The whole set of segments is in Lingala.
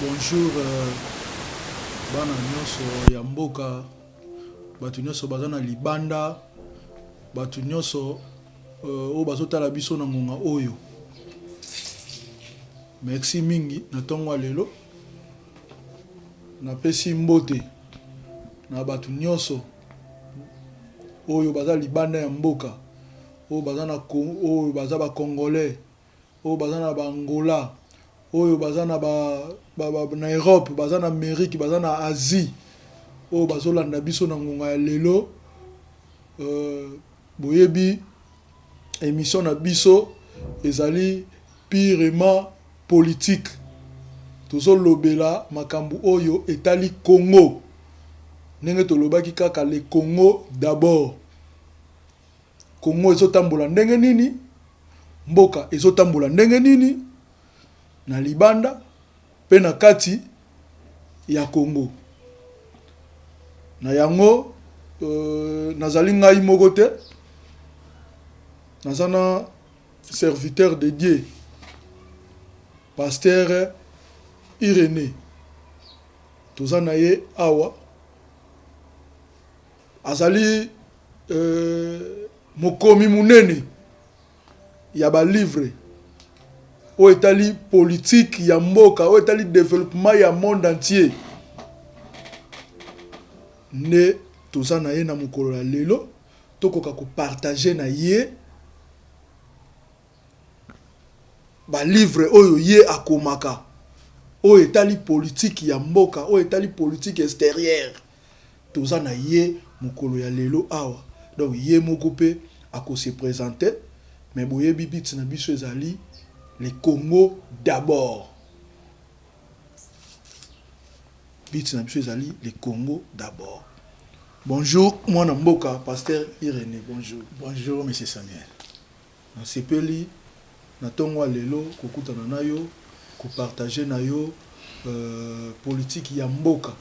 Bonjour, bana nyonso ya mboka, batu nyonso baza na libanda, batu nyonso oyo bazotala biso na ngonga oyo. Merci mingi na tongo lelo. Napesi mbote na batu nyonso oyo baza libanda ya mboka, oyo baza na oyo baza ba Congolais, oyo baza na Angola, oyo baza na na Europe, baza na Amérique, baza na Asie, oyo bazolanda biso na ngonga ya lelo. Boyebi émission na biso ezali purement politique. Tozolobela makambu oyo etali Congo. Ndenge tolobaki kaka le Congo d'abord. Congo ezotambola ndenge nini? Mboka ezotambola ndenge nini? Na libanda pe na kati ya Congo. Na yango nazali ngai moko te. Nazana serviteur de Dieu, Pasteur Irénée. Tozana ye awa. Azali mokomi munene ya ba livre o etali politique ya mboka, o etali développement ya monde entier. Ne tozana ye na mokolo ya lelo tokoka ko partager na ye ba livre oyo ye akomaka, o etali politique ya mboka, o etali politique extérieure. Tozana ye mokolo ya lelo awa. Donc ye moko pe ako se présenter, mais boye bibit na biso ezali le Congo d'abord. Bit na biso ezali le Congo d'abord. Bonjour mwana mboka Pasteur Irénée. Bonjour. Bonjour monsieur Samuel. Na sepeli na tongo lelo kokutana na yo ko partager na yo politique ya mboka,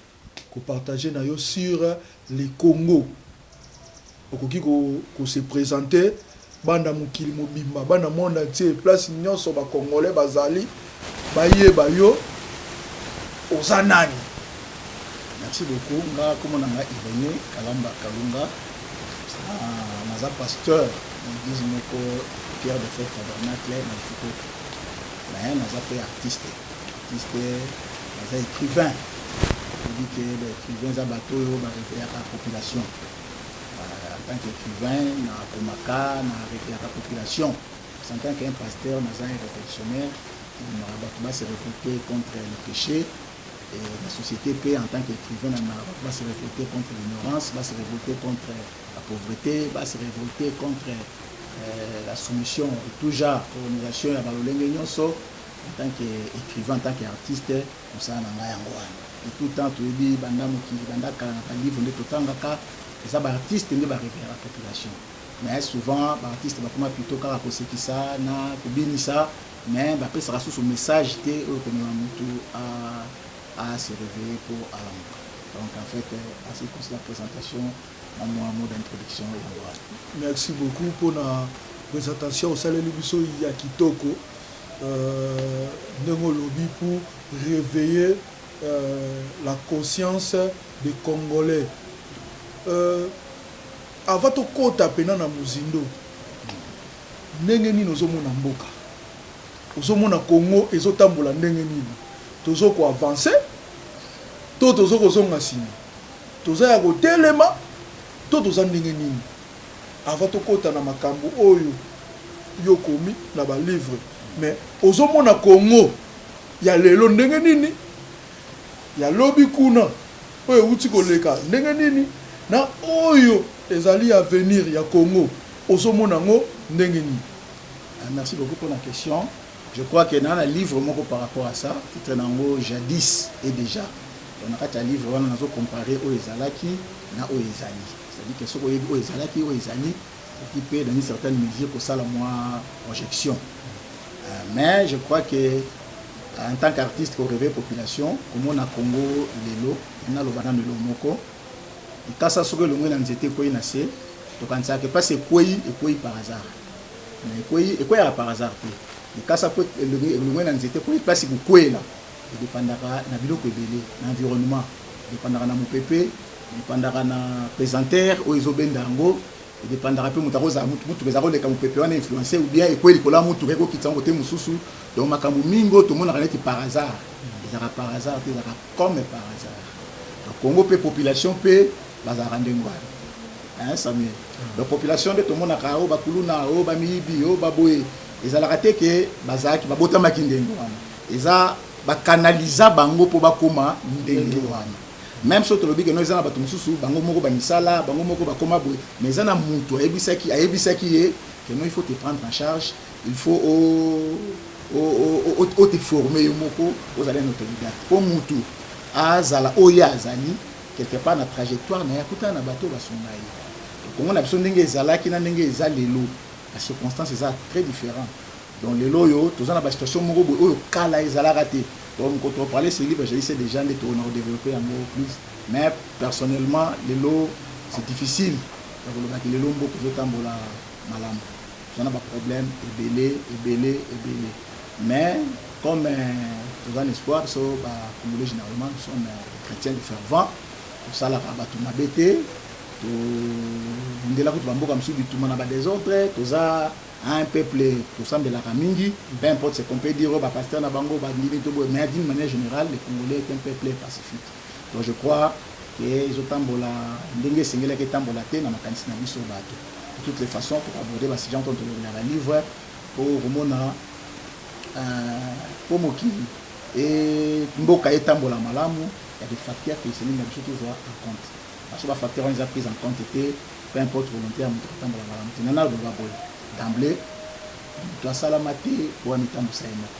ko partager na yo sur le Congo. Okoki ko se présenter banda mukili mobimba, banda monde entier, place nyonso ba Congolais bazali bayeba yo ozanani. Merci beaucoup. Nga komona nga Irénée Kalamba Kalunga. Naza pasteur d'église moko Pierre de Fête Tabernacle na Fiko. Mais naza pe artiste. Naza écrivain. Je dis que l'écrivain za bato yo ba réveiller la population. En tant qu'écrivain, na komaka na réveiller la population. En tant qu'un pasteur, naza un révolutionnaire, on va se révolter contre le péché. Et la société peut, en tant qu'écrivain, va se révolter contre l'ignorance, va se révolter contre la pauvreté, va se révolter contre la soumission de tout genre, l'organisation, en tant qu'écrivain, en tant qu'artiste, nous sommes en et tout le temps, tu dis, livre de tout le temps, les artistes ne vont révéler la population. Mais souvent, les artistes vont plutôt car à ça, ça, mais après, ça sous son message à se réveiller pour Alamba. Donc en fait, assez pour la présentation, un mot d'introduction. Merci beaucoup pour la présentation au Salé Libiso Yakitoko. Nengo lobby pour réveiller la conscience des Congolais. Avant de kota pena na muzindo, ndenge nini ozomona mboka, ozomona Congo ezotambola ndenge nini, tozo ko avancer, tozo ko zonga sima, toza ya kotelema, toza ndenge nini. Avant de kota na makambo oyo yo komi na ba livre, mais ozomona Congo ya lelo ndenge nini, ya lobi kuna oyo uti koleka ndenge nini, na oyo ezali à venir ya Congo ozomona ngo ndenge nini. Merci beaucoup pour la question. Je crois que dans le livre par rapport à ça, titre nango jadis et déjà. On a un livre on a comparé au ezalaki na au ezali. C'est-à-dire que ce que au ezalaki au ezali qui peut dans une certaine mesure pour ça la moi projection. Mais je crois que en tant qu'artiste pour réveiller population, comme on a Congo lelo, on a le banane de l'omoko. Et quand ça se que le monde a été quoi inacé, donc on sait que pas c'est quoi et quoi par hasard. Mais quoi par hasard. likasa po elongwe na nzete po place kokwela edépendaka na biloko ebele na environnement edépendaka na mopepe edépendaka na pesantere oyo ezobenda yango edépendaka mpe moto akozala mutu eza koleka mopepe wana influencer ou bien ekweli kola mutu ekokitisa yango te mosusu donc makambo mingi oyo tomonaka neti par hasard ezalaka par hasard te ezalaka comme par hasard donc Congo mpe population mpe bazalaka ndenge wana Samuel donc population nde tomonaka oyo bakuluna oyo bamiyibi oyo baboye ezalaka te ke bazalaki babotamaki ndenge wana eza bakanaliza bango mpo bakoma ndenge wana même si tolobi ke no eza na bato mosusu bango moko bamisala bango moko bakoma boye mais eza na mutu ayebisaki ye que non il faut te prendre en charge il faut te former yo moko ozala un autodidacte po mutu azala oyo azali quelque part na trajectoire na yakutana na bato basunga ye Congo na biso ndenge ezalaki na ndenge eza lelo la circonstance eza très différent donc lelo yo toza na ba situation moko boye oyo kala ezalaka te donc quand on parlait ce livre j'ai dit c'est déjà des tourner développer en gros plus mais personnellement lelo c'est difficile donc le lelo mboko zotambola malamu toza na ba problème ebele mais comme toza un espoir so ba congolais généralement sont chrétiens de fervent tosalaka bato mabe te ndela kutu bamboka mosusu bituma na badésordre toza un peuple tosambelaka mingi peu importe ce qu'on peut dire bapasteur na bango bandimi to boye mais d'une manière générale le Congolais est un peuple pacifique donc je crois que ezotambola ndenge esengelaki etambola te na makanisi na biso bato de toutes les façons pour aborder basijan ntonto tolobelaka livre po komona po mokili e mboka etambola malamu ya des facteurs que esengi na biso tozwa en compte parce que bafacteurs wana eza prise en compte te peu importe volonté ya moto kotambola malamu te nana oloba boye d'emblée moto asalama te po amitambusa ye moko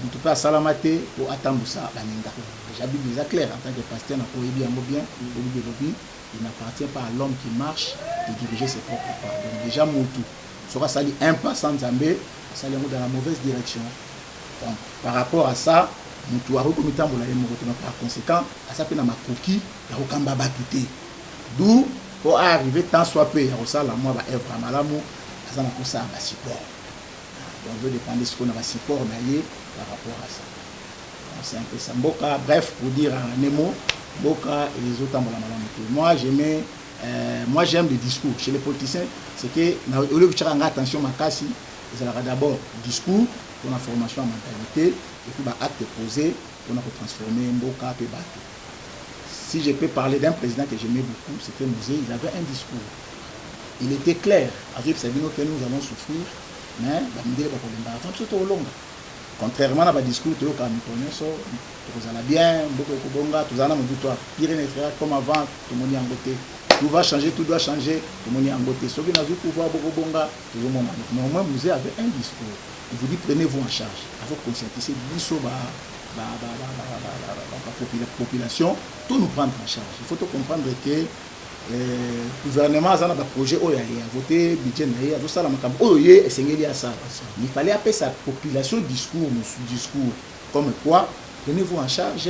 moto mpe asalama te po atambusa baninga déjà bible eza clair en tant que pasteur na koyebi yango bien oyebi elobi il n'appartient pas à l'homme qui marche de diriger ses propres pas donc déjà motu soki asali un pas sans nzambe asali yango dans la mauvaise direction donc par rapport à ça motu akoki komitambola ye moko te donc par conséquent asa mpe na makoki ya kokamba bato te d'où po arriver tant soit peu ya kosala mwa baœuvre ya malamu aza na kosala basupport donc ezodépendre sikoyo na basupport na ye par rapport à ça donc c'est un peu ça mboka bref pour dire en un mot mboka ezotambola malamu te moi j'aime le discours chez les politiciens c'est que au lieu de nga attention makasi ezalaka d'abord discours pour la formation en mentalité et puis acte posé pour transformer mboka pe bato. Si je peux parler d'un président que j'aimais beaucoup, c'était Mouzé, il avait un discours. Il était clair. Avec Sabino que nous allons souffrir, mais contrairement à un discours, tout va bien, beaucoup de bonga, tout va bien, comme avant, tout le monde est en beauté. Tout va changer, tout doit changer, tout le monde est en beauté. Ceux qui n'ont pas pouvoir, beaucoup de bonga, tout le monde. Mais au moins, Mouzé avait un discours. Il vous dit, prenez-vous en charge. Il faut conscientiser, la population, tout nous prendre en charge. Il faut comprendre que le gouvernement a un projet, il a voté budget, il a il fallait appeler sa population discours. Comme quoi, prenez-vous en charge,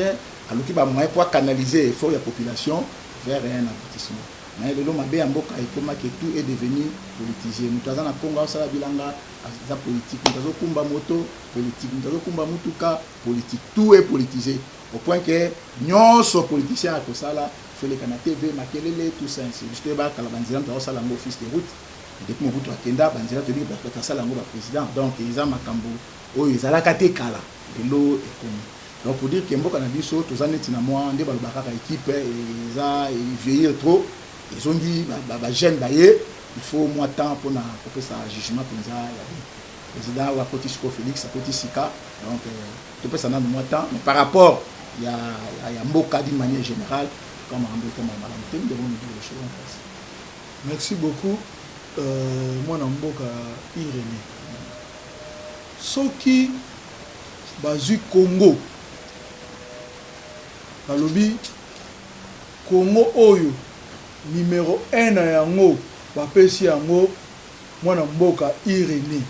alors qu'il y a moyen pour canaliser l'effort de la population vers un aboutissement. Mais le long que tout est devenu politisé. Nous avons Congo, la politique, nous avons Kumba moto politique, nous avons Kumba mutuka politique, tout est politisé. Au point que nous sommes politiciens à Kosala, fait les canaux TV, Makelele, tout ça. C'est juste que la bandière, nous avons un office de route. Depuis que nous avons Kenda, bandière, tu dis que nous avons un président. Donc, ils ont un cambo. Oh, ils ont la kate kala. Et l'eau est connue. Donc, pour dire que nous avons dit ça, tous les ans, nous avons une équipe, ils ont veillé trop. Ils ont dit, il faut moins de temps pour faire ça jugement pour le président ou à côté Félix, à côté Sika. Donc, tout peut ça dans moins de temps. Mais par rapport, il y a Mboka d'une manière générale, comme on dit, nous devons nous dire les choses en face. Merci beaucoup. Moi, Mboka Irénée. Ce qui basu Congo, balobi Congo Oyo. Numéro 1 na yango bapesi yango mwana mboka Irénée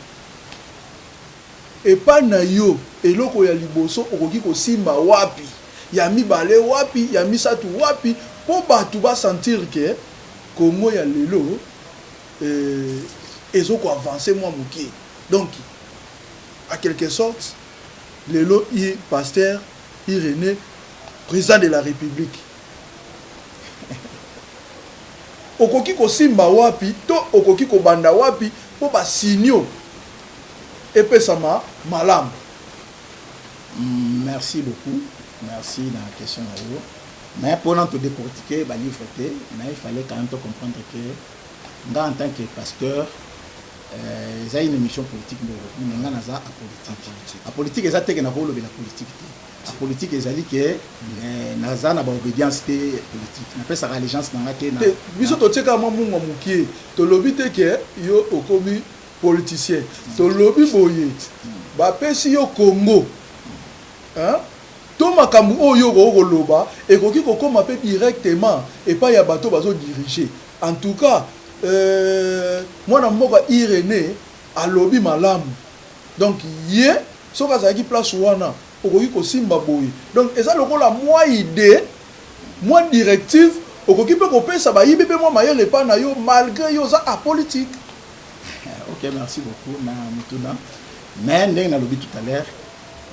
epa na yo eloko ya liboso okoki kosimba wapi ya mibale wapi ya misatu wapi po bato ba sentir que Congo ya lelo ezoko avancer mwa mokie donc à quelque sorte lelo i pasteur Irénée président de la République okoki ko simba wapi to okoki ko banda wapi po ba sinyo epesama malam. Merci beaucoup. Merci dans la question. Mais pour nous décortiquer, mais il fallait quand même comprendre que en tant que pasteur, il y a une émission politique, mais il y a la politique. La politique, c'est la politique. La politique, c'est que naza na ba obédience politique. On appelle ça allégeance dans la tête. Biso to teka mamunga mukie. To lobi te ke yo okomi politicien. To lobi boye. Ba pesi yo Congo. Hein? To makambu oyo ko loba et koki ko koma pe directement et pas ya bato bazo diriger. En tout cas, moi na mboka Irénée a lobi malamu. Donc yé soka zaki place wana okoki ko simba boye. Donc eza lokola moi idée, moi directive okoki pe ko pesa ba yibi pe moi mayele pa na yo malgré yo za apolitique. OK, merci beaucoup na mutuna. Mais ndenge na lobi tout à l'heure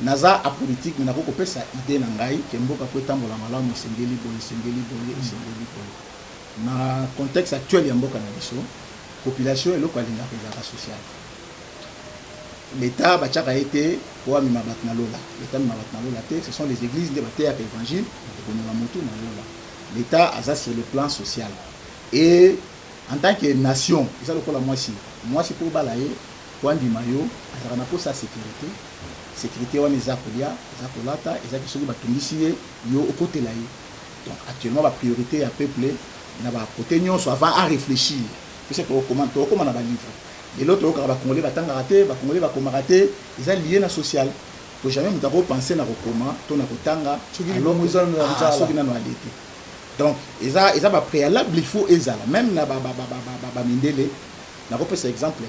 naza apolitique mais na ko pesa idée na ngai ke mboka ko tambola malamu sengeli boye. Na contexte actuel ya mboka na biso population eloko alinga peza social. L'État a été pour mi mabat na lola. L'État mi mabat na lola, ce sont les églises de bataille avec l'évangile pour nous la moto na lola. L'État a ça sur le plan social. Et en tant que nation, ça le la moi si pour balayer pour andi mayo, ça na pour sa sécurité. Sécurité on les apolia, zapolata, et ça qui sont batungisi yo au côté là. Donc actuellement la priorité à peuple na ba côté nyon soit avant à réfléchir. C'est comment na ba livre. Et l'autre, quand on va battre raté, va congolais va comme raté, ils ont lié na social. Pour jamais nous avons pensé na comment, ton akotanga, alors nous allons donc ils ont pas préalable, il faut ezala même na ba mindele. Na repère cet exemple.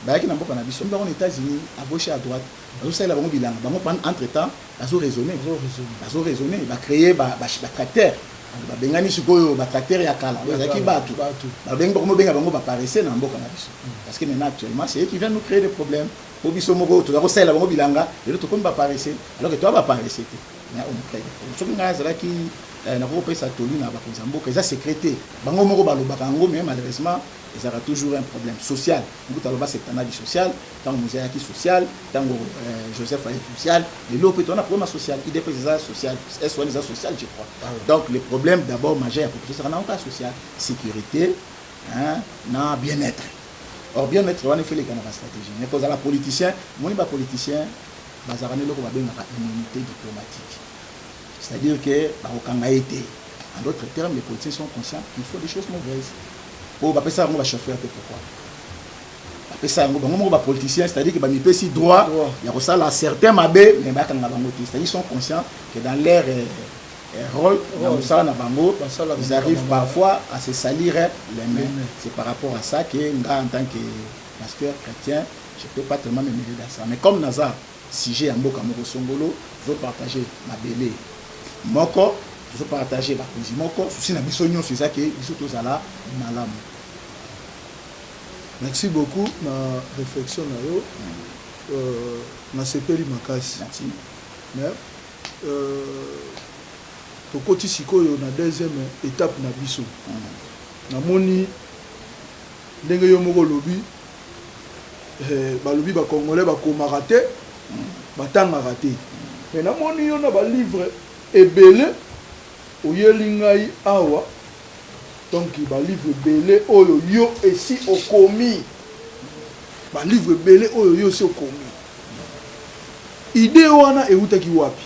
Bah qui n'a pas na biso, on aux États-Unis, à gauche et à droite. Nous ça là bango bilan, bango entre temps, bazo raisonner, va créer ba tracteur. Bengani sikoyo ba tracteur ya kala bazaki batu babenga comme benga bango ba paraissé na mboka na biso parce que maintenant actuellement c'est eux qui viennent nous créer des problèmes pour biso moko to ko sala bango bilanga et l'autre comme ba paraissé alors que toi ba paraissé mais on crée ce qui ngaza là qui na ko pesa toli na ba konza mboka ça sécrété bango moko ba lobaka ngo mais malheureusement il y aura toujours un problème social. Nous avons cette analyse sociale, tant que Moussa social, tant que Joseph Aïe social, et l'autre on a un problème social, il dépend des social, est-ce les social, je crois. Donc le problème d'abord majeur, c'est un cas social, sécurité, hein, bien-être. Or bien-être, on a fait les canaux stratégiques. Mais quand on a politicien, moi je suis politicien, on a une immunité diplomatique. C'est-à-dire que en d'autres termes, les politiciens sont conscients qu'il faut des choses mauvaises. Oh, bah, ça, on va chauffer un peu pourquoi. Bah, ça, on va politicien, c'est-à-dire que bah, ils peuvent droit, il y a ça là, certains mabé, mais bah, c'est-à-dire qu'ils sont conscients que dans leur rôle, ils arrivent parfois à se salir les mains. C'est par rapport à ça que, en tant que pasteur chrétien, je ne peux pas tellement me mêler dans ça. Mais comme Nazar, si j'ai un mot comme Songolo, je veux partager ma belle moko, je veux partager ma poésie moko, si na biso c'est ça que biso tozala malamu. Merci beaucoup na réflexion na yo. Na sepeli makasi. Merci. Mais tokoti sikoyo na deuxième étape na biso. Na moni ndenge yo moko lobi balobi ba congolais ba komaka te batangaka te. Mais na moni yo na ba livre ebele oyeli ngai awa. Donc ba livre belé oyo yo esi okomi ba livre belé oyo yo esi okomi idée wana eutaki wapi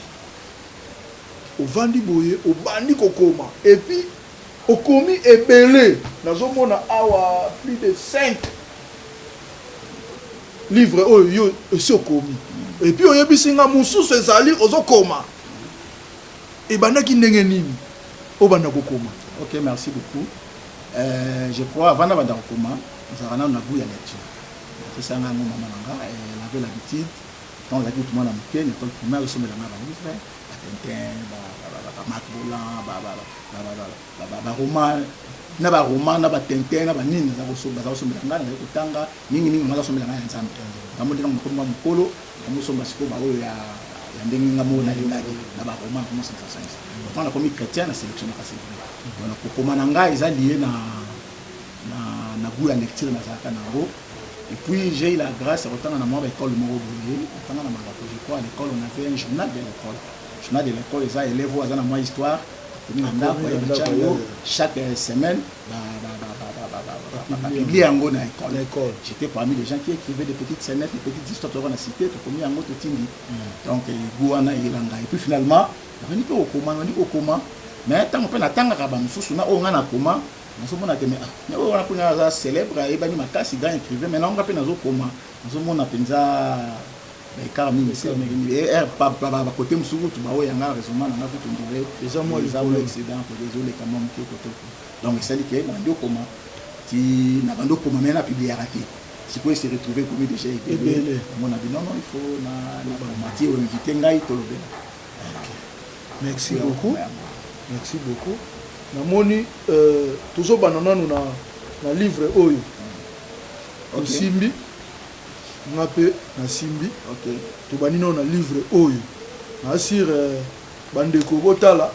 ovandi boye obandi kokoma et puis okomi ebele nazomona awa plus de 5 livres oyo yo esi okomi et puis oyebisinga mususu ezali ozokoma ebandaki ndenge nini obanda kokoma. Ok, merci beaucoup. Je crois, avant d'avoir un coma, nous avons un goût à lecture. C'est ça, maman, elle avait l'habitude, quand on a dit tout le monde à l'école primaire, ils sont dans la livre, Tintin, Marc Boulan, roman, na ba roman na ba tintin na ba nini za kosomba ngana na kotanga ningi ngaza somela ngana nzambe ngambo ndina mukolo mukolo ngamusomba siko ba oyo ya ndenge ngamona lingaki na ba roman comme ça science on a comme chrétien na sélection na kasi on a kokoma na ngai eza lié na goût ya lecture na zaka nango. Et puis j'ai eu la grâce autant dans ma école Moroboye autant dans ma je crois à l'école on avait un journal de l'école. Journal de l'école les élèves dans ma histoire chaque semaine publié en à l'école. J'étais parmi les gens qui écrivaient des petites scénettes, des petites histoires qu'on a citées, tout en tindi. Donc Gouana et Langa. Et puis finalement, on dit au coma, mais tant qu'on a tant à Rabamsous, on a coma. Nous sommes en célèbre et bani makasi grand écrivain maintenant on rappelle dans coma. Nous sommes en penza mais car mi c'est mais pas côté musuku tu bawo yanga raisonnement na ko tondire déjà moi les accidents pour désolé quand même que côté donc c'est dit que bando coma ti na bando coma mais na publier raté si quoi se retrouver comme déjà et mon avis non il faut na matière inviter ngai to lobe. Merci beaucoup. Merci beaucoup. Namoni toujours banana nous na livre oyo simbi ngape na simbi to banino na livre oyo na sir bandeko botala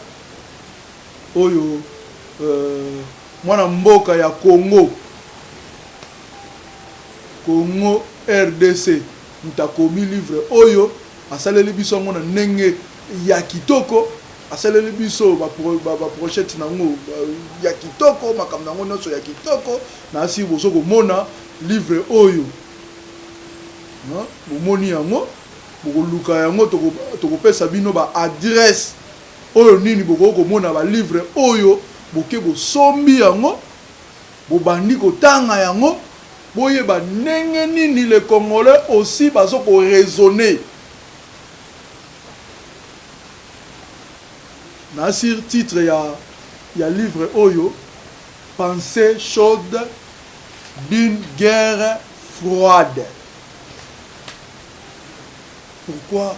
oyo mwana mboka ya Congo RDC mutakomi livre oyo asaleli biso ngona ndenge ya kitoko asaleli biso ba projet nango ya kitoko makambo nango nyonso ya kitoko na asi bozo komona livre oyo no bomoni yango bokoluka yango tokopesa bino ba adresse oyo nini bokomona ba livre oyo boke bosombi yango bobandi kotanga yango boyeba ndenge nini les Congolais aussi bazo ko raisonner. Na sur titre ya livre oyo Pensée chaude d'une guerre froide. Pourquoi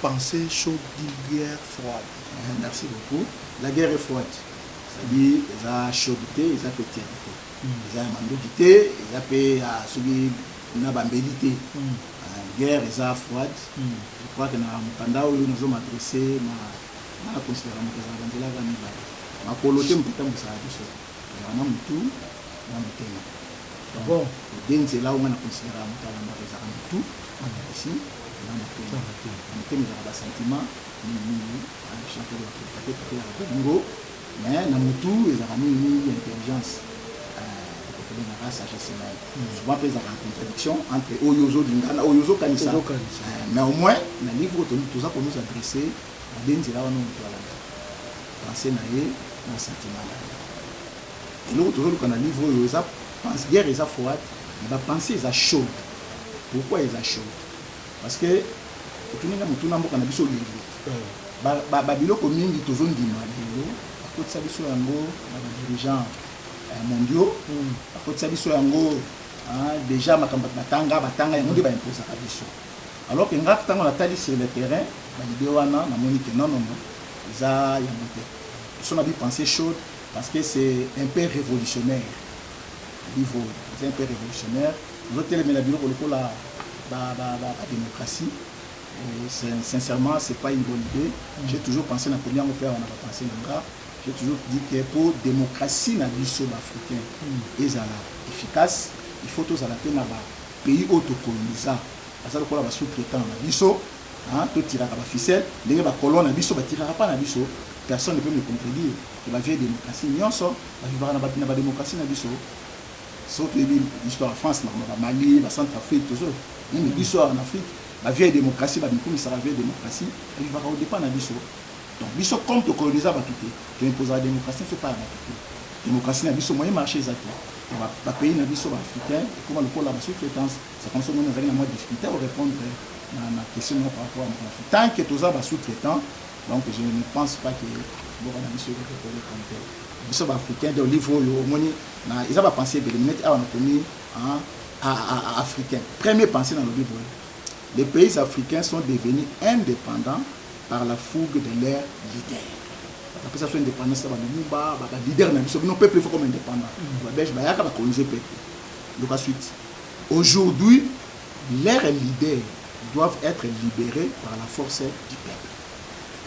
pensée chaude d'une guerre froide? Merci beaucoup. La guerre est froide. C'est-à-dire la chaudité, la petitité. La mandokité, la paix à celui na bambélité. Guerre est froide. Je crois que na mukanda oyo nous avons adressé na considérer que la vanille ma coloté mputa musala biso na mutu na mutema bon denze là on a considéré mutala na bezaka mutu ici na mutema mutema za ba sentiment ni chanter de la bongo mais na mutu ezaka ni intelligence na race sagesse souvent pesa en contradiction entre oyozo lingana oyozo kanisa mais au moins na livre tout ça pour nous adresser denze là on a penser naé na sentiment et l'autre toujours qu'on a livre ça pense guerre et ça froide va penser ça chaud. Pourquoi ils a chaud? Parce que tout ninga mutu na mboka na biso lelo ba biloko mingi tozondi malelo akoti sa biso yango na ba dirigeants mondiaux akoti sa biso yango déjà makamba batanga yango ba imposer ka biso alors que ngaka tango na tali sur le terrain ba idée wana na moni que non ça y a monté. On a bien pensé chaud parce que c'est un peu révolutionnaire. C'est un peu révolutionnaire. Nous autres les mélabilos pour la démocratie. Sincèrement, c'est pas une bonne idée. J'ai toujours pensé dans la première fois on a pensé là. J'ai toujours dit que pour démocratie na biso africain efficace, il faut tous adapter na pays autocolonisés. Parce que la sous-traitant na biso tout tirera par ficelle, les colonnes à biso, tirera pas à biso, personne ne peut me contredire. La vieille démocratie, n'y en sort, la démocratie na biso. Sauf l'histoire en France, la Mali, la Centrafrique, toujours. L'histoire en Afrique, la vieille démocratie, la vieille démocratie, elle va au départ na biso. Donc, biso comme tu coloniser va tout. Tu imposes la démocratie, c'est pas la démocratie na biso, moyen marché exact. Le pays na biso africain, comment le pôle la sous-traitance, ça consomme une difficulté à répondre ma question par rapport à mon conflit. Tant que tout ça va sous-traitant, donc je ne pense pas que bon on a mis sur le biso africain de livre au moni na ils va penser de mettre à l'économie africain. Premier pensée dans le livre. Les pays africains sont devenus indépendants par la fougue de leurs leaders. après ça soit indépendance ça va nous ba leader na biso non peuple il faut comme indépendant ba belge ba yaka ba coloniser peuple. Donc ensuite aujourd'hui leurs leaders doivent être libérés par la force du peuple.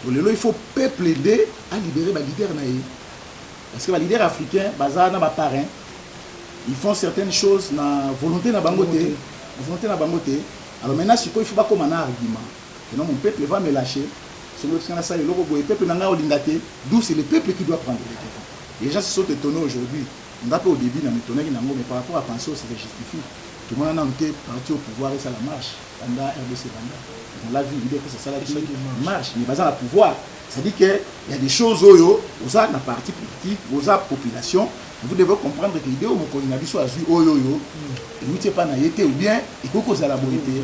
Donc là il faut peuple aider à libérer ba leader na yé. Parce que les leaders africains, bazar na parrain, ils font certaines choses na volonté na bangoté, volonté na bangoté. Alors maintenant il faut pas comme un argument. Que non mon peuple va me lâcher. C'est le ça le peuple n'a olingate, d'où c'est le peuple qui doit prendre les devants. Les gens se sont étonnés aujourd'hui. On a pas au début dans m'étonner mais par rapport à penser ça se justifie. Tout le monde a été parti au pouvoir et ça la marche. Pendant RDC Banda. On l'a vu, l'idée que c'est ça la marche, mais bazar le pouvoir. C'est-à-dire qu'il y a des choses où vous avez la partie politique, vous avez la population, vous devez comprendre que l'idée où vous avez soit et vous n'êtes pas naïté ou bien il faut que vous ayez la beauté.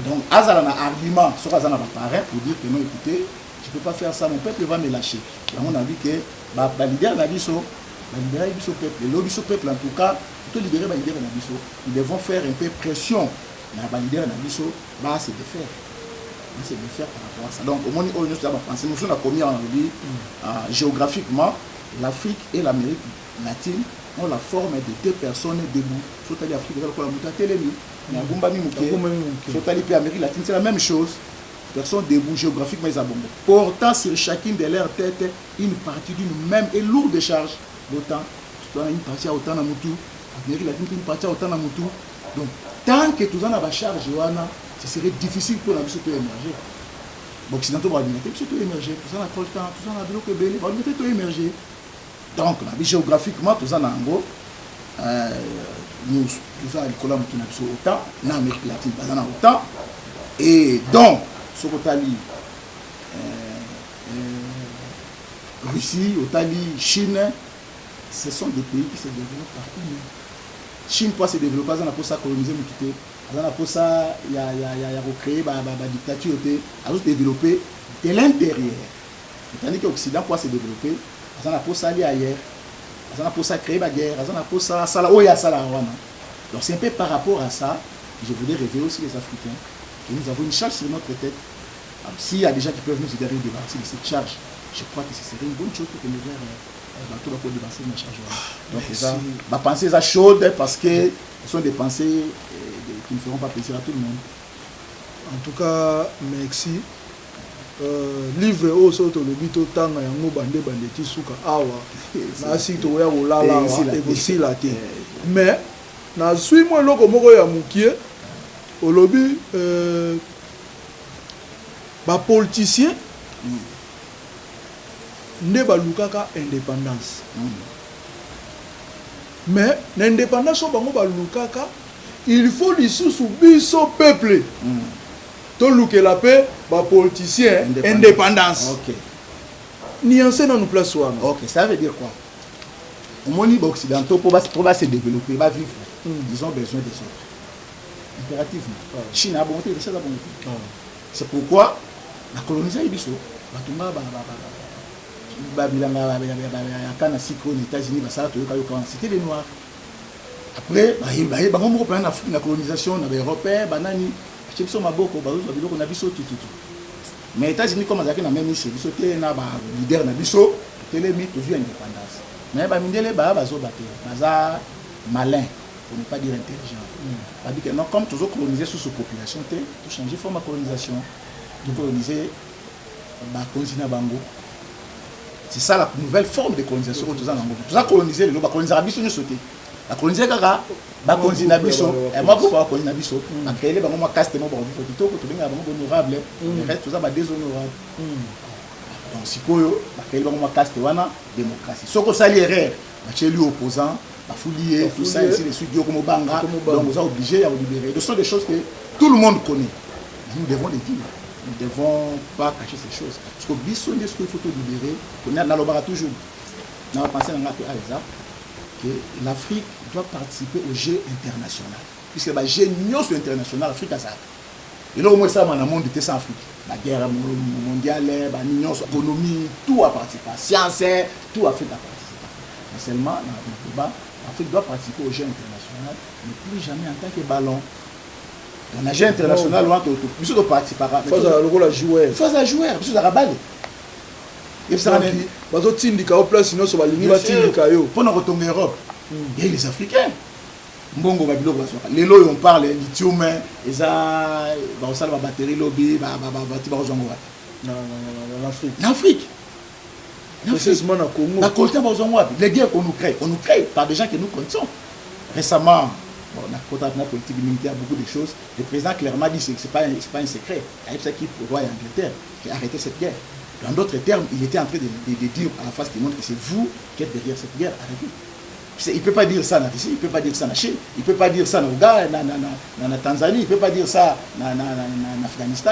Donc, vous avez un argument sur un appareil pour dire que non, écoutez, je ne peux pas faire ça, mon peuple va me lâcher. Donc, on a vu que le leader n'a dit ça, le leader du peuple, le lobby peuple en tout cas, pour libérer le leader n'a dit ça, ils devront faire un peu pression. Le leader n'a dit ça, c'est de faire. C'est de faire par rapport à ça. Donc, au moment où nous avons pensé, nous avons commis en géographiquement, l'Afrique et l'Amérique latine ont la forme de deux personnes debout. Soit l'Afrique, l'Amérique latine, c'est la même chose. Personnes debout géographiquement, ils abondent. Portant sur chacune de leurs têtes une partie d'une même et lourde charge d'autant. Une partie à autant dans Moutou, l'Amérique latine, une partie à autant dans Moutou. Donc, tant que tout ça n'a pas charge, ce serait difficile pour la vie de émerger. Les Occidentaux vont émerger, tout ça n'a pas le temps, tout ça n'a pas le temps émerger. Donc, la vie géographiquement, tout ça n'a pas nous, tout ça, nous avons autant, en Amérique latine, nous avons autant. Et donc, ce qu'on a dit, Russie, Italie, Chine, ce sont des pays qui se développent partout. Chine peut se développer, on a pour ça coloniser, on a pour ça recréer la dictature, on a développer de l'intérieur. Tandis que l'Occident peut se développer, on a pour ça aller ailleurs, on a pour ça créer la guerre, on a pour ça ça. Donc c'est un peu par rapport à ça que je voulais révéler aussi les Africains que nous avons une charge sur notre tête. S'il y a des gens qui peuvent nous aider à débarrasser de cette charge, je crois que ce serait une bonne chose pour que nous bateau va débarrasser de la charge. Donc ça, ma pensée est chaude parce que ce sont des pensées qui ne feront pas plaisir à tout le monde. En tout cas, merci. Livre au soto le bito tanga yango bande ti suka awa na sito ya olala et aussi la té. Mais na suis moi loko moko ya mukie au lobby ba politicien ne balukaka indépendance. Mais l'indépendance au bango balukaka il faut lisusu biso peuple. Tout le que la paix, les politiciens, indépendance. Ok. Nuancer dans nos places. Ok, ça veut dire quoi? Au monde occidental, pour se développer, va vivre, ils ont besoin des autres. Impérativement. Chine a bonté, les choses a bonté. C'est pourquoi la colonisation est biso. C'était les Noirs. Après, la colonisation, les Européens, banani. Mais les États-Unis, comme ils ont même ici, ils ont un leader, ils ont toujours indépendance. Mais ils sont malins, pour ne pas dire intelligents. Comme toujours colonisé sous cette population, ils ont changé de forme de colonisation. Ils ont colonisé le continent Bango. C'est ça la nouvelle forme de colonisation. Tout ça colonisé, le colonisation nous sauté. La colonisation kaka ba konzina biso et moi ko ba konzina biso a créé ba ngoma caste mo ba biso to ko to benga ba honorable le reste tout ça ba déshonorable. Donc sikoyo ba créé ba ngoma caste wana démocratie soko sali erreur ba cheli opposant ba foulier tout ça ici les suites comme banga donc vous êtes obligé à vous libérer. Ce sont des choses que tout le monde connaît. Nous devons les dire. Nous ne devons pas cacher ces choses parce que biso de ce qu'il faut libérer on a dans le toujours on va penser dans la que l'Afrique doit participer au jeu international. Puisque le jeu international, l'Afrique a ça. Et là, au moins, ça, dans le monde de Afrique. La guerre mondiale, l'économie, tout a participé. La science, tout Afrique a participé. Mais seulement, l'Afrique doit participer au jeu international, mais plus jamais en tant que ballon. Dans le jeu international, on doit participer. Il faut jouer. Il faut jouer. Il faut jouer. Et ça bazo tindika au place sinon so balingi ba tindika yo. Pour nous retourner en Europe. Il y a les Africains. Mbongo babilo basoka. Les lois on parle lithium eza ba osala ba batterie lobby ba ba zongo wa. L'Afrique. Précisément na Congo. Na Congo ba zongo wa. Les guerres qu'on nous crée par des gens que nous connaissons. Récemment, on a côté la politique militaire beaucoup de choses. Le président clairement dit que c'est pas un secret. Il y a qui pour roi et Angleterre qui a arrêté cette guerre. En d'autres termes, il était en train de dire à la face du monde que c'est vous qui êtes derrière cette guerre. Il ne peut pas dire ça en Russie, il ne peut pas dire ça en Chine, il ne peut pas dire ça en Ouganda, en Tanzanie, il ne peut pas dire ça en Afghanistan,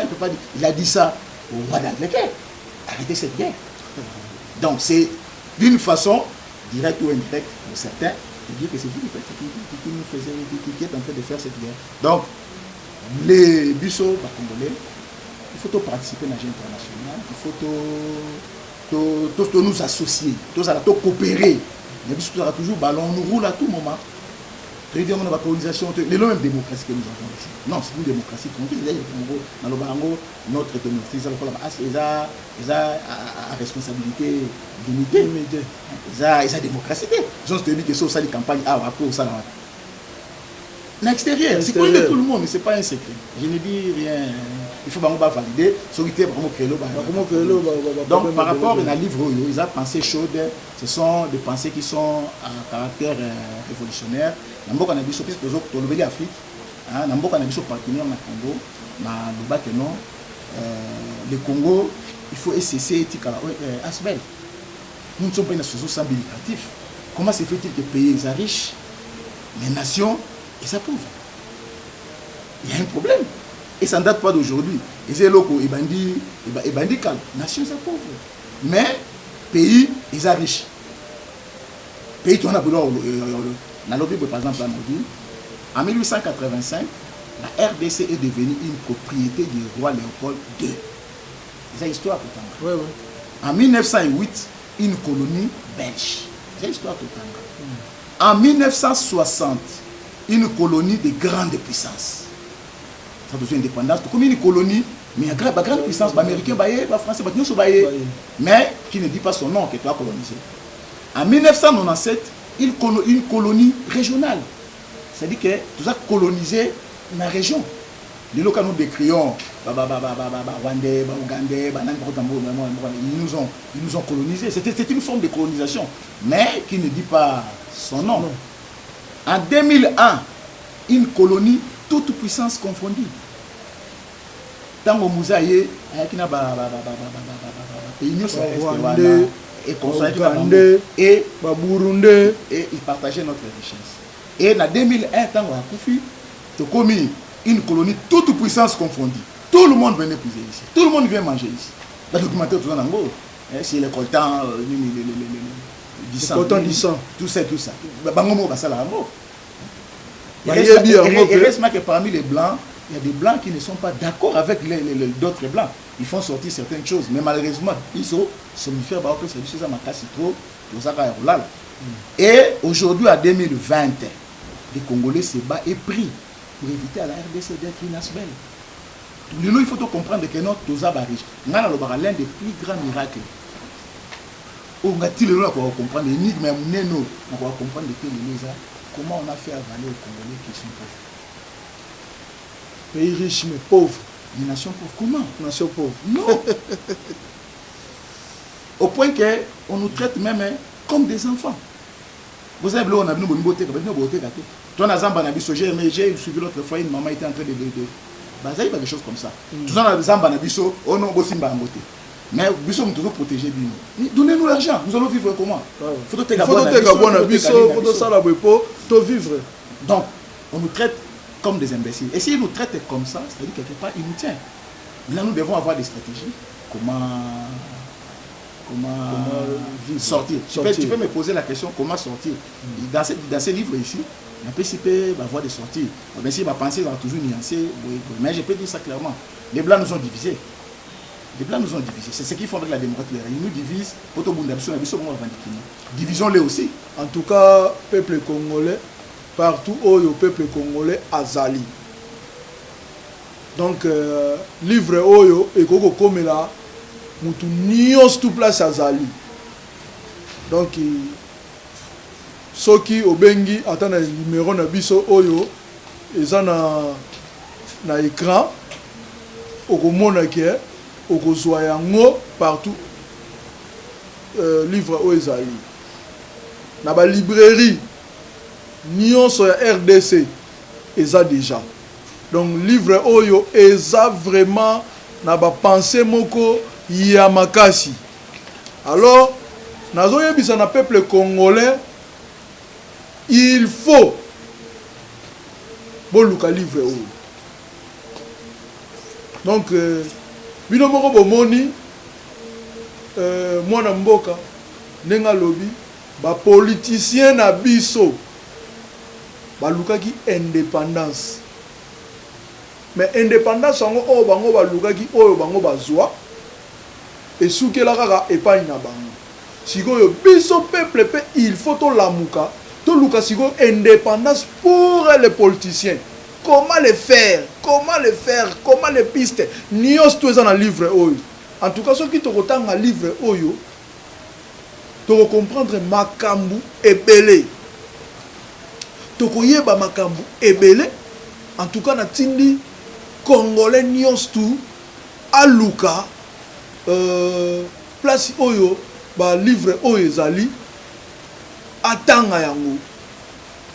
il a dit ça au roi d'Angleterre. Arrêtez cette guerre. Donc c'est d'une façon, directe ou indirecte pour certains, de dire que c'est vous qui êtes en train de faire cette guerre. Donc, les bussos congolais, il faut participer à la vie internationale, il faut nous associer, nous coopérer. Mais bussos sera toujours ballon, nous roule à tout moment. Très bien, on a la colonisation, les mêmes démocratie que nous avons ici. Non, c'est une démocratie tranquille. Dans le Barango, notre démocratie, ils ont la responsabilité limitée. Ils ont la démocratie. Ils ont dit que c'est une campagne à ça. L'extérieur, c'est connu de tout le monde, mais ce n'est pas un secret. Je ne dis rien. Il faut valider. Donc, par rapport à un livre, ils ont pensé chaude. Ce sont des pensées qui sont à caractère révolutionnaire. Nous avons vu sur l'Afrique. Nous avons vu partenaire au Congo. Le Congo, il faut cesser Asbel. Nous ne sommes pas une association sans but lucratif. Comment se fait-il que les pays sont riches, les nations et ça pauvre? Il y a un problème. Et ça ne date pas d'aujourd'hui. Et c'est locaux, et bandit calme. Nations sont pauvres. Mais pays, ils sont riches. Pays qui ont besoin dans le par exemple, en 1885, la RDC est devenue une propriété du roi Léopold II. C'est l'histoire tout le temps. En 1908, une colonie belge. C'est l'histoire tout le temps. En 1960, une colonie de grande puissance. Ça a une indépendance. Comme une colonie, mais il y a une grande puissance. Les Américains, les Français, mais qui ne dit pas son nom que tu as colonisé. En 1997, une colonie régionale. C'est-à-dire que tu as colonisé la région. Les locaux nous décrions, Rwandais, Ougandais, ils nous ont colonisés. C'est une forme de colonisation, mais qui ne dit pas son nom. En 2001, une colonie toute puissance confondue. Dans le Mouzaïe, il y a et Burundi, et ils partageaient notre richesse. Et en 2001, tant qu'on a commis une colonie toute puissance confondue. Tout le monde venait puiser ici. Tout le monde vient manger ici. Le documentaire tout en gros. C'est le coltan, tout ça. Il reste que parmi les blancs, il y a des blancs qui ne sont pas d'accord avec d'autres blancs. Ils font sortir certaines choses, mais malheureusement, ils sont somnifères, c'est ça ma casse trop, et aujourd'hui, en 2020, les Congolais se battent et prient pour éviter à la RDC d'être une asbelle. Il faut comprendre que notre Toza Barish, l'un des plus grands miracles. On a-t-il le droit de comprendre l'énigme, mais on va comprendre comment on a fait avaler aux Congolais qui sont pauvres. Pays riches mais pauvres. Une nation pauvre. Comment? Nation pauvre. Non. Au point qu'on nous traite même comme des enfants. Vous savez, on a vu une beauté. Toi, j'ai suivi l'autre fois, une maman était en train de. Il y a des choses comme ça. Tout ça, on a aussi une beauté. Mais nous sommes toujours protégés. Donnez-nous l'argent, nous allons vivre comment? Il faut vivre. Donc, on nous traite comme des imbéciles. Et s'ils nous traitent comme ça, c'est-à-dire quelque part, ils nous tiennent. Maintenant, nous devons avoir des stratégies. Comment sortir. Tu peux me poser la question, comment sortir? Dans ces livres ici, la PCP va avoir des sorties. Bien sûr, ma pensée va toujours nuancer, mais je peux dire ça clairement. Les Blancs nous ont divisés. Les Blancs nous ont divisés. C'est ce qu'ils font avec la démocratie. Ils nous divisent. Divisons-les aussi. En tout cas, peuple congolais, partout où le peuple congolais azali. Donc, livre Oyo et Koko Komela, mutu nyonso tout place azali. Donc soki obengi ata na numéro na biso oyo eza na écran okomona ke okozwa yango partout livre oyo ezali na ba librairie nyonso ya RDC eza déjà. Donc livre oyo eza vraiment na ba pensée moko ya makasi. Alors nazoyebisa na peuple congolais, il faut boluka livre oyo. Donc bino moko bomoni mwana mboka nenga lobi ba politicien na biso balukaki indépendance. Mais indépendance yango oyo bango balukaki oyo bango bazwa esukela kaka epai na bango. Sikoyo biso peuple pe il faut to lamuka to luka sikoyo indépendance pour les politiciens. Comment le faire? Comment le faire? Comment les pistes? Nyos tout ça dans livre oyo. En tout cas, ceux qui te retangent un livre oyo, tu vas comprendre makambu ebele. Tu vas makambu ebele. En tout cas, na tindi Congolais nyos tout aluka place oyo ba livre oyo ezali atanga yango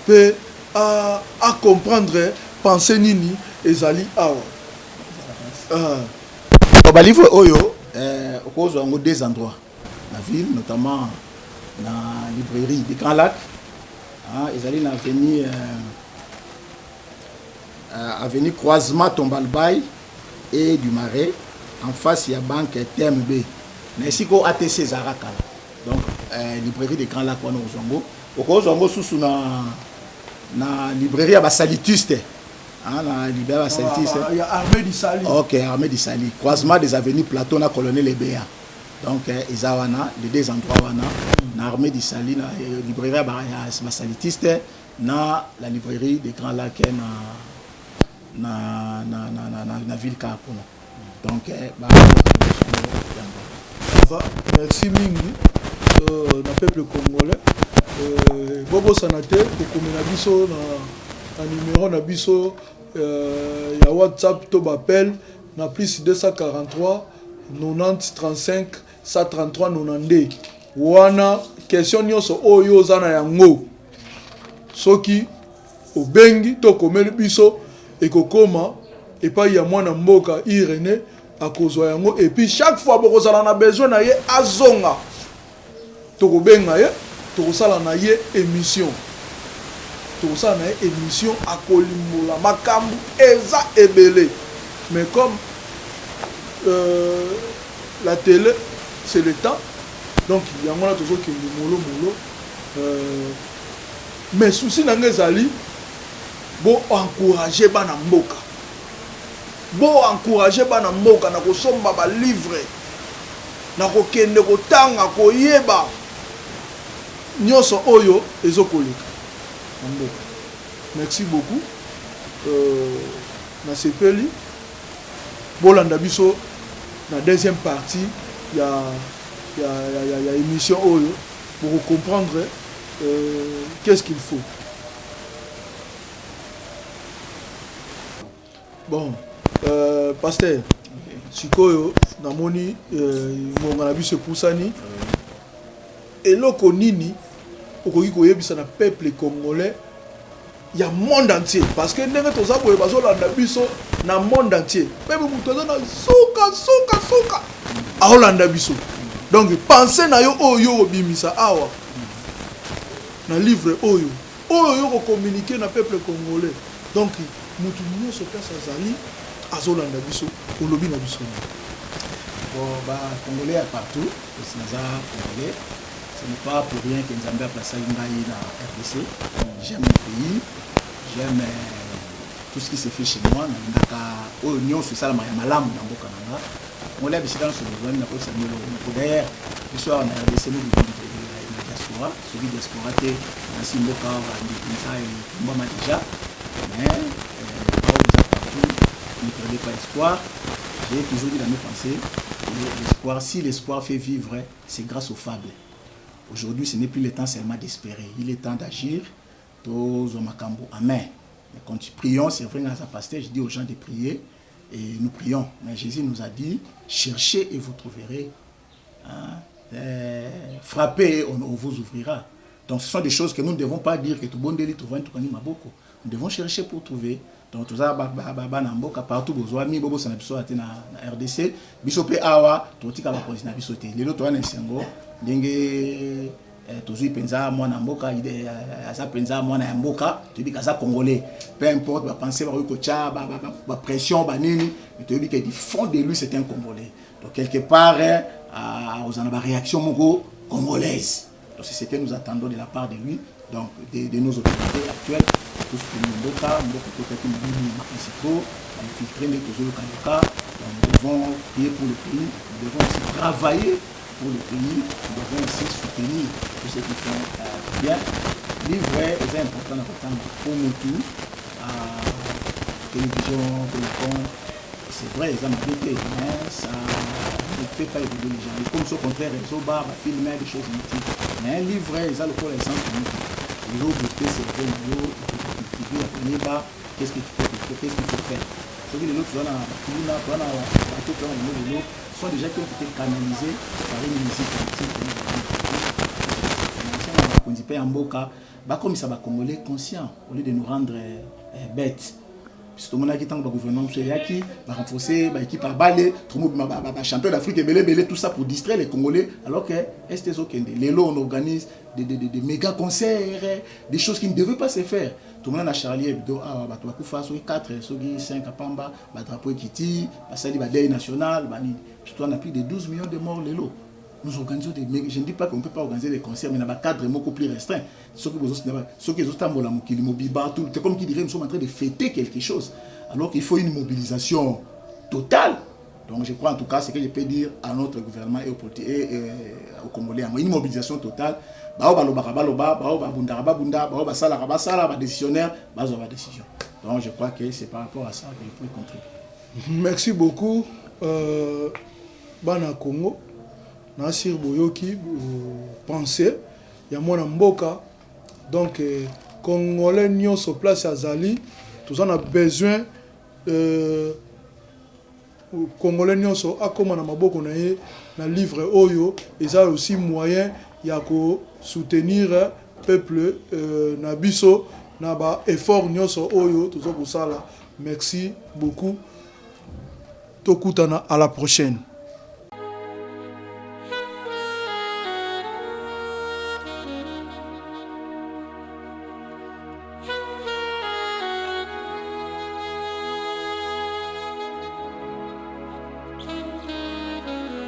pe à comprendre penser nini ezali awa. Ba livre oyo okozwa ngo deux endroits na ville, notamment na librairie de Grand Lac, ezali na avenue Croisement Tombalbaye et du Marais en face ya banque TMB. Mais si ko ATC Zarakala. Donc librairie de Grand Lac wana ozongo susu na librairie ya basalitiste. La librairie basalitiste. Il y a Armée du Sali. OK, Armée du Sali. Croisement des avenues Plateau na Colonel Ebea. Donc ezawana les deux endroits wana na Armée du Sali na librairie ya basalitiste na la librairie de Grand Lac na ville Kapona. Donc merci mingi na peuple congolais bobo sanate kokomena biso na numéro na biso ya WhatsApp to bapel na plus 243 90 35 133 92 wana question nyonso oyo zana yango soki obengi to komeli biso ekokoma epai ya mwana mboka Irene akozwa yango et puis chaque fois bokozala na besoin na ye azonga tokobenga ye tokosala na ye émission akolimbola makambu eza ebele. Mais comme la télé c'est le temps, donc yango na tozokende molo mais souci na ngezali bo encourager bana mboka, na kosomba ba livre, na kokende kotanga koyeba nyonso oyo ezokoleka na mboka. Merci beaucoup. Na sepeli bolanda biso na deuxième partie ya émission oyo pour comprendre qu'est-ce qu'il faut. Bon, pasteur, sikoyo namoni ngonga na biso pusani eloko nini okoki koyebisa na peuple congolais ya monde entier, parce que ndenge toza boye bazolanda biso na monde entier, même mutu aza na suka aolanda biso. Donc pensez na yo oyo obimisa awa na livre oyo ko communiquer na peuple congolais. Donc mutu nyonso place azali azolanda biso olobi na biso. Bon, Congolais à partout, c'est Congolais. Ce n'est pas pour rien que Nzambe a placé Ngai na RDC. J'aime mon pays, j'aime tout ce qui se fait chez moi. Naka union sur ça la malamu na mboka nanga. On l'a bisika sur le besoin na ko samelo. D'ailleurs, le soir on a RDC nous du diaspora, celui diaspora que ainsi mboka va ndika et moi déjà. Mais partout, ne perdez pas espoir. J'ai toujours dit dans mes pensées, l'espoir, si l'espoir fait vivre, c'est grâce aux fables. Aujourd'hui, ce n'est plus le temps seulement d'espérer. Il est temps d'agir. Amen. Mais quand nous prions, c'est vrai, dans sa pasteur, je dis aux gens de prier et nous prions. Mais Jésus nous a dit, cherchez et vous trouverez. Hein? Frappez et on vous ouvrira. Donc ce sont des choses que nous ne devons pas dire que tout bon délit trouve un tout maboko. Nous devons chercher pour trouver. Donc tout ça, partout besoin, mi bobo sana biso ate na RDC, biso pe awa, totika ba président biso te. Lelo to wana nsengo, ndenge tozui penza mwana mboka ide asa penza mwana mboka, to bi kaza congolais. Peu importe ba penser ba ko cha ba pression ba nini, to bi que du fond de lui c'est un congolais. Donc quelque part aux en réaction moko congolaise. Donc c'est ce que nous attendons de la part de lui, donc de nos autorités actuelles. Tous les Mboka, principaux, infiltrer les Kazoloka. Nous devons prier pour le pays, nous devons aussi travailler pour le pays, nous devons aussi soutenir tous ceux qui font bien. Livre est important pour nous tous, télévision, téléphone, c'est vrai, ils ont été, mais ça ne fait pas évoluer les gens. Et comme ce contraire, ils ont filmé des choses inutiles. Mais un livre, ils ont le corps essence pour nous. Ils ont goûté, c'est vrai, qu'est-ce qu'il faut faire. Les autres sont déjà qui ont été canalisés par une musique politique. Comme ça va Congolais conscient au lieu de nous rendre bêtes. Tout le monde a dit que le gouvernement va renforcer l'équipe à balai, champion d'Afrique, tout ça pour distraire les Congolais. Alors que les lots, on organise des méga concerts, des choses qui ne devaient pas se faire. Tout le monde a Charlie Hebdo, 4, 5 à Pamba, drapeau Kiti, Deuil national, on a plus de 12 millions de morts les lots. Nous organisons des méga. Je ne dis pas qu'on ne peut pas organiser des concerts, mais dans un cadre beaucoup plus restreint. Ceux qui sont c'est comme qui dirait nous sommes en train de fêter quelque chose. Alors qu'il faut une mobilisation totale. Donc je crois en tout cas ce que je peux dire à notre gouvernement et aux Congolais. Une mobilisation totale. Donc je crois que c'est par rapport à ça que je peux contribuer. Merci beaucoup. Bana Congo. Nasir Boyoki, pensez, il y a mon mboka. Donc, Congolais n'y sur place à Zali, tous on a besoin. Congolais n'y sur Akoma na maboko na livre Oyo, et ça aussi moyen, il y a que soutenir peuple Nabiso, na ba effort n'y sur Oyo, tout ça pour ça là. Merci beaucoup. Tokutana à la prochaine.